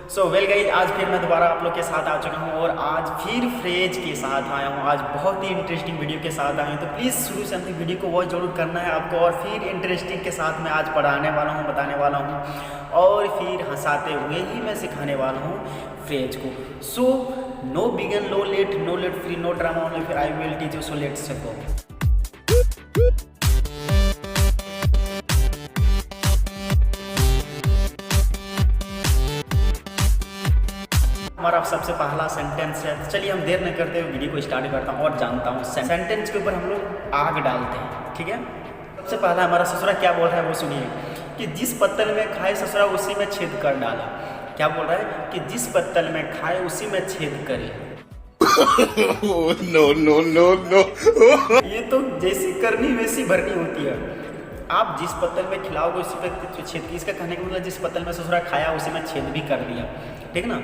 So well guys, आज फिर मैं दोबारा आप लोग के साथ आ चुका हूँ और आज फिर फ्रेज के साथ आया हूँ। आज बहुत ही इंटरेस्टिंग वीडियो के साथ आया हूँ, तो प्लीज़ शुरू से अंत तक वीडियो को वॉच जरूर करना है आपको। और फिर इंटरेस्टिंग के साथ मैं आज पढ़ाने वाला हूँ, बताने वाला हूँ और फिर हंसाते हुए ही मैं सिखाने वाला हूँ फ्रेज को। So no begin no let free no drama only, फिर I will teach you, so let's go. हमारा सबसे पहला सेंटेंस है, तो चलिए हम देर न करते हुए वीडियो को स्टार्ट करता हूँ और जानता हूँ सेंटेंस के ऊपर हम लोग आग डालते हैं। ठीक है, सबसे पहला हमारा ससुरा क्या बोल रहा है वो सुनिए कि जिस पत्तल में खाए ससुरा उसी में छेद कर डाला। क्या बोल रहा है कि जिस पत्तल में खाए उसी में छेद करे। नो नो नो नो ये तो जैसी करनी वैसी भरनी होती है। आप जिस पत्तल में खिलाओगे उसी पे छेद की, इसका कहने का मतलब जिस पत्तल में ससुरा खाया उसी में छेद भी कर दिया। ठीक ना,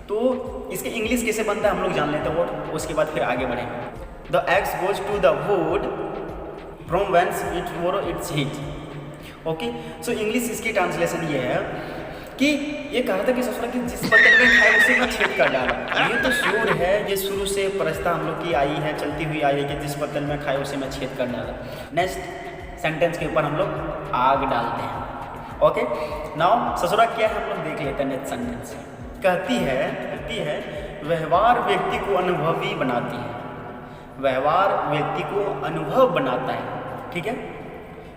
तो इसके इंग्लिश कैसे बनता है हम लोग जान लेते हैं और उसके बाद फिर आगे बढ़ेंगे। The axe goes to the wood from whence it morrow its heat. Okay, so English इसकी ट्रांसलेशन ये है कि ये कहा था कि ससुरा की जिस पत्तल में खाए उसी में छेद कर डाला। ये तो शुरू है, ये शुरू से प्रस्ता हम लोग की आई है, चलती हुई आई है कि जिस पत्तल में खाए उसी में छेद कर डाला। नेक्स्ट सेंटेंस के ऊपर हम लोग आग डालते हैं। ओके, नाउ ससुरा क्या है हम लोग देख लेते हैं। नेक्स्ट सेंटेंस कहती है व्यवहार व्यक्ति को अनुभवी बनाती है। व्यवहार व्यक्ति को अनुभव बनाता है। ठीक है,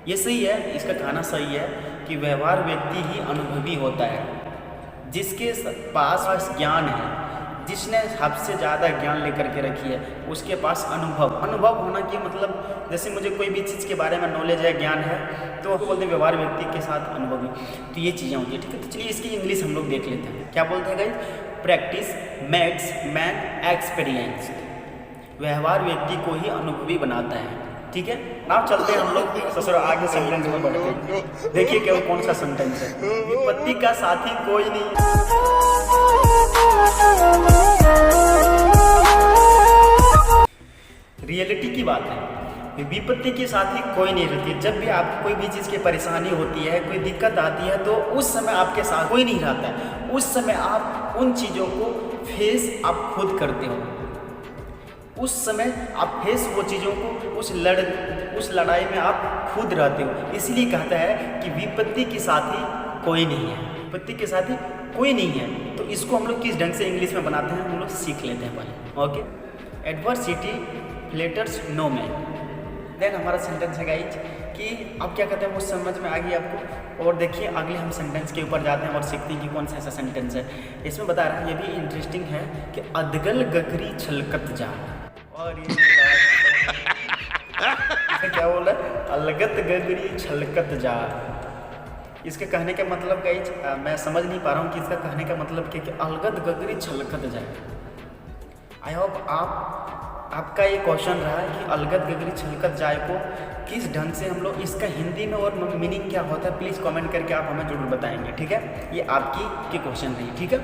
ये सही है, इसका कहना सही है कि व्यवहार व्यक्ति ही अनुभवी होता है। जिसके पास ज्ञान है, जिसने सबसे ज़्यादा ज्ञान लेकर के रखी है, उसके पास अनुभव होना की मतलब जैसे मुझे कोई भी चीज़ के बारे में नॉलेज है, ज्ञान है, तो बोलते हैं व्यवहार व्यक्ति के साथ अनुभवी। तो ये चीज़ें होती है। ठीक है, तो चलिए इसकी इंग्लिश हम लोग देख लेते हैं। क्या बोलते हैं guys? Practice makes man experienced. व्यवहार व्यक्ति को ही अनुभवी बनाता है। ठीक है, नाउ चलते हैं हम लोग ससुरा आगे सेंटेंस में बढ़ते हैं। देखिए क्या कौन सा सेंटेंस है। विपत्ति का साथी कोई नहीं। रियलिटी की बात है, विपत्ति के साथी कोई नहीं रहती है। जब भी आपको कोई भी चीज़ की परेशानी होती है, कोई दिक्कत आती है, तो उस समय आपके साथ कोई नहीं रहता है। उस समय आप उन चीज़ों को फेस आप खुद करते हो। उस समय आप फेस वो चीज़ों को उस लड़ाई में आप खुद रहते हो। इसलिए कहता है कि विपत्ति के साथी कोई नहीं है। विपत्ति के साथी कोई नहीं है। तो इसको हम लोग किस ढंग से इंग्लिश में बनाते हैं हम लोग सीख लेते हैं पहले। Okay, adversity flatters no man. Then हमारा सेंटेंस है गाइज कि अब क्या कहते हैं वो समझ में आ गई आपको। और देखिए अगले हम सेंटेंस के ऊपर जाते हैं और सीखते हैं कि कौन सा ऐसा सेंटेंस है। इसमें बता रहा है, ये भी इंटरेस्टिंग है कि अदगल गगरी छलकत जा। और ये क्या बोल रहा है? अलगत गगरी छलकत जा। इसके कहने का मतलब गाइज मैं समझ नहीं पा रहा हूँ कि इसका कहने का मतलब क्या कि अलगत गगरी छलकत जाए। आई होप आपका ये क्वेश्चन रहा है कि अलगत गगरी छलकत जाए को किस ढंग से हम लोग इसका हिंदी में और मीनिंग क्या होता है, प्लीज़ कमेंट करके आप हमें जरूर बताएंगे। ठीक है, ये आपकी क्वेश्चन रही। ठीक है,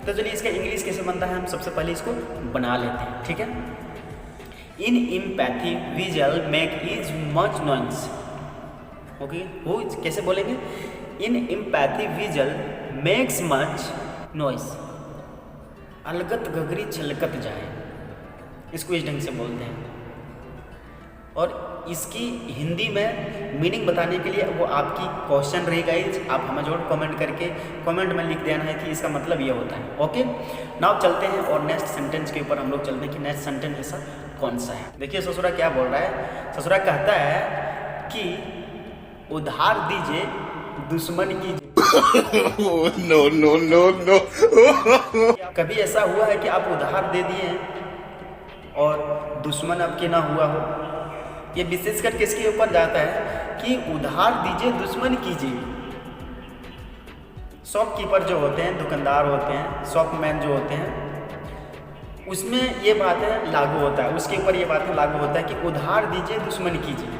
तो चलिए इसका इंग्लिश कैसे बनता है हम सबसे पहले इसको बना लेते हैं। ठीक है, an empty vessel makes much noise. Okay, वो कैसे बोलेंगे? An empty vessel makes much noise. अलगत गगरी छलकत जाए, इसको इस ढंग से बोलते हैं। और इसकी हिंदी में मीनिंग बताने के लिए वो आपकी क्वेश्चन रही गाइज, आप हमें जरूर कमेंट करके कमेंट में लिख देना है कि इसका मतलब ये होता है। ओके, नाउ चलते हैं और नेक्स्ट सेंटेंस के ऊपर हम लोग चलते हैं कि नेक्स्ट सेंटेंस ऐसा कौन सा है। देखिए ससुरा क्या बोल रहा है। ससुरा कहता है कि उधार दीजिए दुश्मन की। नो नो नो नो कभी ऐसा हुआ है कि आप उधार दे दिए और दुश्मन आपके ना हुआ हो? ये विशेषकर किसके ऊपर जाता है कि उधार दीजिए दुश्मन कीजिए। शॉपकीपर जो होते हैं, दुकानदार होते हैं, शॉपमैन जो होते हैं, उसमें ये बातें लागू होता है, उसके ऊपर ये बातें लागू होता है कि उधार दीजिए दुश्मन कीजिए।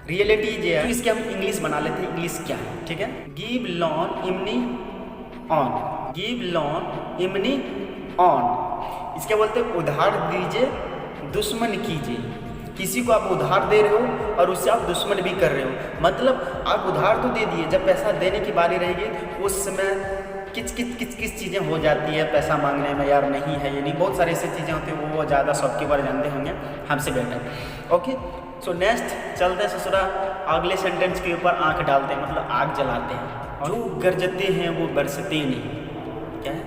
रियलिटी ये है। तो इसके हम इंग्लिश बना लेते हैं। इंग्लिश क्या है? ठीक है, give loan enemy on. Give loan enemy on, इसके बोलते हैं उधार दीजिए दुश्मन कीजिए। किसी को आप उधार दे रहे हो और उससे आप दुश्मन भी कर रहे हो। मतलब आप उधार तो दे दिए, जब पैसा देने की बारी रहेगी उस समय किस चीज़ें हो जाती है पैसा मांगने में, यार नहीं है ये नहीं, बहुत सारी ऐसी चीज़ें होती हैं, वो ज़्यादा शॉपकीपर जानते होंगे हमसे बेटर। ओके, सो नेक्स्ट चलते हैं ससुरा अगले सेंटेंस के ऊपर आंख डालते हैं, मतलब आग जलाते हैं। जो गरजते हैं वो बरसते नहीं। क्या है?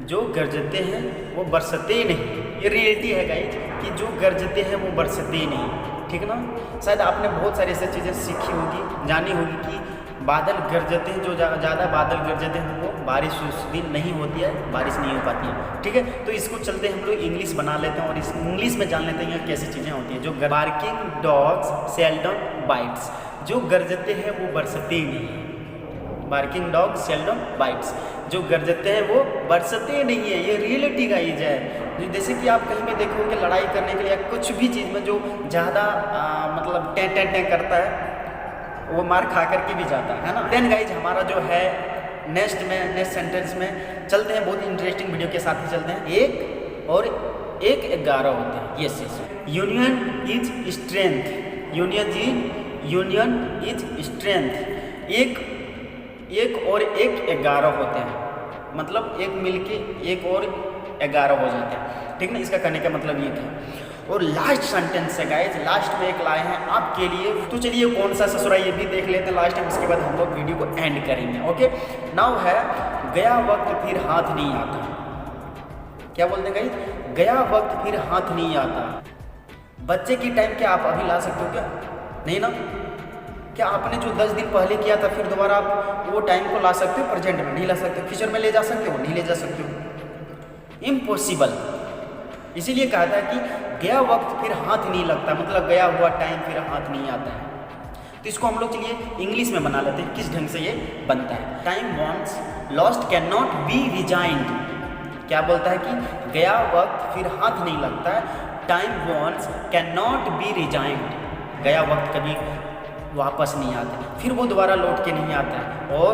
जो गरजते हैं वो बरसते नहीं, ये रियलिटी है गाइस कि जो गरजते हैं वो बरसते नहीं, ठीक ना। शायद आपने बहुत सारी ऐसी चीज़ें सीखी होगी, जानी होगी कि बादल गरजते हैं, जो ज़्यादा बादल गरजते हैं वो बारिश उस दिन नहीं होती है, बारिश नहीं हो पाती है, ठीक है। तो इसको चलते हम लोग इंग्लिश बना लेते हैं और इस इंग्लिश में जान लेते हैं कैसी चीज़ें होती हैं। जो बार्किंग डॉग्स सेल्डम बाइट्स, जो गरजते हैं वो बरसते नहीं। बार्किंग डॉग सेल्डम बाइट्स, जो गरजते हैं वो बरसते नहीं है, ये रियलिटी का चीज़ है। जैसे कि आप कहीं भी देखोगे लड़ाई करने के लिए कुछ भी चीज़ में जो ज़्यादा मतलब टें टें टें करता है वो मार खा करके भी जाता है ना। देन गाइज हमारा जो है नेक्स्ट सेंटेंस में चलते हैं, बहुत इंटरेस्टिंग वीडियो के साथ ही चलते हैं। 1 और 1 11 होते हैं। Yes yes, union is strength, union is strength. एक और 1 11 होते हैं, मतलब एक मिलके 1 और 11 हो जाते हैं, ठीक ना। इसका कहने का मतलब ये है। और लास्ट सेंटेंस है गाइज, लास्ट में एक लाए हैं आपके लिए, तो चलिए कौन सा ससुरा ये भी देख लेते हैं लास्ट टाइम, उसके बाद हम लोग वीडियो को एंड करेंगे। ओके, नाउ है गया वक्त फिर हाथ नहीं आता। क्या बोलते हैं गाइज? गया वक्त फिर हाथ नहीं आता। बच्चे की टाइम क्या आप अभी ला सकते हो क्या? नहीं ना। क्या आपने जो 10 दिन पहले किया था फिर दोबारा आप वो टाइम को ला सकते हो? प्रेजेंट में नहीं ला सकते। फ्यूचर में ले जा सकते हो? नहीं ले जा सकते हो, इम्पॉसिबल। इसीलिए कहा था कि गया वक्त फिर हाथ नहीं लगता, मतलब गया हुआ टाइम फिर हाथ नहीं आता है। तो इसको हम लोग चलिए इंग्लिश में बना लेते हैं, किस ढंग से ये बनता है। Time once lost can not be regained. क्या बोलता है कि गया वक्त फिर हाथ नहीं लगता है, time once can not be regained. गया वक्त कभी वापस नहीं आता, फिर वो दोबारा लौट के नहीं आता है। और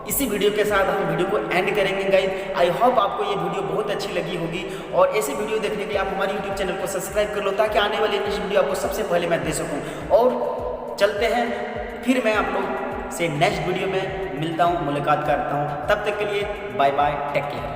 इसी वीडियो के साथ हम वीडियो को एंड करेंगे गाइज। आई होप आपको ये वीडियो बहुत अच्छी लगी होगी, और ऐसे वीडियो देखने के लिए आप हमारे यूट्यूब चैनल को सब्सक्राइब कर लो, ताकि आने वाली नेक्स्ट वीडियो आपको सबसे पहले मैं दे सकूं। और चलते हैं, फिर मैं आप लोग से नेक्स्ट वीडियो में मिलता हूं, मुलाकात करता हूं। तब तक के लिए बाय बाय, टेक केयर।